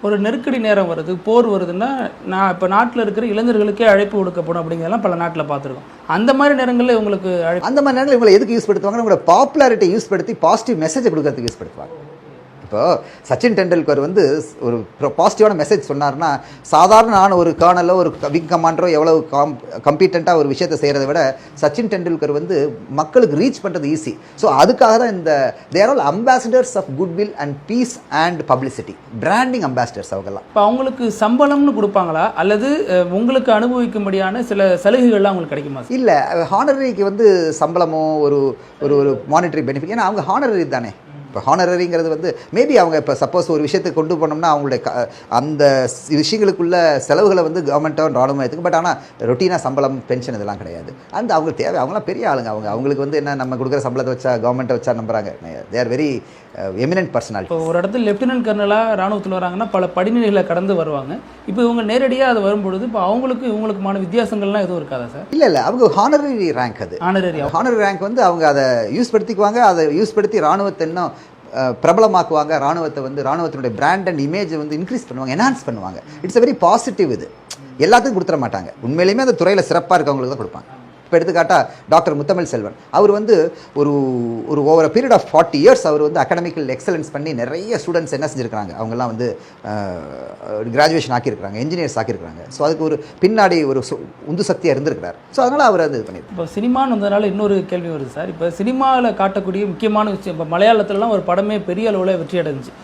ஒரு நெருக்கடி நேரம் வருது, போர் வருதுன்னா நான் இப்போ நாட்டில் இருக்கிற இளைஞர்களுக்கே அழைப்பு கொடுக்கப்படும் அப்படிங்கிறதெல்லாம் பல நாட்டில் பார்த்துருக்கோம். அந்த மாதிரி நேரங்களில் உங்களுக்கு அந்த மாதிரி நேரங்களில் இவங்களை எதுக்கு யூஸ் படுத்துவாங்க? உங்களோட பாப்புலாரிட்டி யூஸ் படுத்தி பாசிட்டிவ் மெசேஜ் கொடுக்கறதுக்கு யூஸ் படுத்துவாங்க. இப்போ சச்சின் டெண்டுல்கர் வந்து ஒரு பாசிட்டிவான மெசேஜ் சொன்னார்னா, சாதாரண ஒரு கர்னலோ ஒரு விங் கமாண்டரோ எவ்வளவு கம்பீட்டண்ட்டாக ஒரு விஷயத்தை செய்கிறத விட சச்சின் டெண்டுல்கர் வந்து மக்களுக்கு ரீச் பண்ணுறது ஈஸி. ஸோ அதுக்காக தான் இந்த there all ambassadors of goodwill and peace and publicity, branding ambassadors அவங்கெல்லாம். இப்போ அவங்களுக்கு சம்பளம்னு கொடுப்பாங்களா, அல்லது உங்களுக்கு அனுபவிக்கும்படியான சில சலுகைகள்லாம் அவங்களுக்கு கிடைக்குமா? இல்லை, ஹானரரிக்கு வந்து சம்பளமோ ஒரு ஒரு மானிட்டரி பெனிஃபிட், ஏன்னா அவங்க ஹானரரி தானே. இப்போ ஹானரரிங்கிறது வந்து மேபி அவங்க இப்போ சப்போஸ் ஒரு விஷயத்தை கொண்டு போனோம்னா அவங்களுடைய அந்த விஷயங்களுக்குள்ள செலவுகளை வந்து கவர்மெண்ட்டோ ராணுவம் எடுத்துக்கும். பட் ஆனால் ரொட்டீனாக சம்பளம் பென்ஷன் இதெல்லாம் கிடையாது. அந்த அவங்களுக்கு தேவை, அவங்களாம் பெரிய ஆளுங்க. அவங்களுக்கு வந்து என்ன, நம்ம கொடுக்குற சம்பளத்தை வச்சா கவர்மெண்ட்டை வச்சா நம்புறாங்க. They are very eminent personality. இப்போ ஒரு இடத்துல லெப்டினன்ட் கர்னலாக ராணுவத்தில் வராங்கன்னா பல படிநிலைகளை கடந்து வருவாங்க. இப்போ இவங்க நேரடியாக அது வரும்பொழுது இப்போ அவங்களுக்கு இவங்களுக்குமான வித்தியாசங்கள்லாம் எதுவும் இருக்காதா சார்? இல்லை, அவங்க ஹானரரி ரேங்க். அது ஹானரரி ரேங்க் வந்து அவங்க அதை யூஸ் படுத்திக்குவாங்க. அதை யூஸ் படுத்தி ராணுவத்தை இன்னும் பிரபலமாக்குவாங்க. ராணுவத்தை வந்து ராணுவத்தினுடைய பிராண்ட் அண்ட் இமேஜ் வந்து இன்க்ரீஸ் பண்ணுவாங்க, என்ஹான்ஸ் பண்ணுவாங்க. It's a very positive. இது எல்லாத்துக்கும் கொடுத்துட மாட்டாங்க. உண்மையிலுமே அந்த துறையில் சிறப்பாக இருக்கவங்களுக்கு தான் கொடுப்பாங்க. இப்போ எடுத்துக்காட்டா டாக்டர் முத்தமிழ் செல்வன், அவர் வந்து ஒரு over a period of 40 years அவர் வந்து அகடமிக்கல் எக்ஸலன்ஸ் பண்ணி நிறைய ஸ்டூடெண்ட்ஸ் என்ன செஞ்சுருக்காங்க, அவங்கெல்லாம் வந்து கிராஜுவேஷன் ஆக்கியிருக்கிறாங்க, இன்ஜினியர்ஸ் ஆக்கியிருக்காங்க. ஸோ அதுக்கு ஒரு பின்னாடி ஒரு உந்து சக்தியாக இருந்திருக்கிறார். ஸோ அதனால் அவர் அது பண்ணியிருக்காரு. இப்போ சினிமான்னு வந்ததுனால இன்னொரு கேள்வி வருது சார். இப்போ சினிமாவில் காட்டக்கூடிய முக்கியமான விஷயம், இப்போ மலையாளத்துலலாம் ஒரு படமே பெரிய அளவில் வெற்றி அடைஞ்சிச்சு.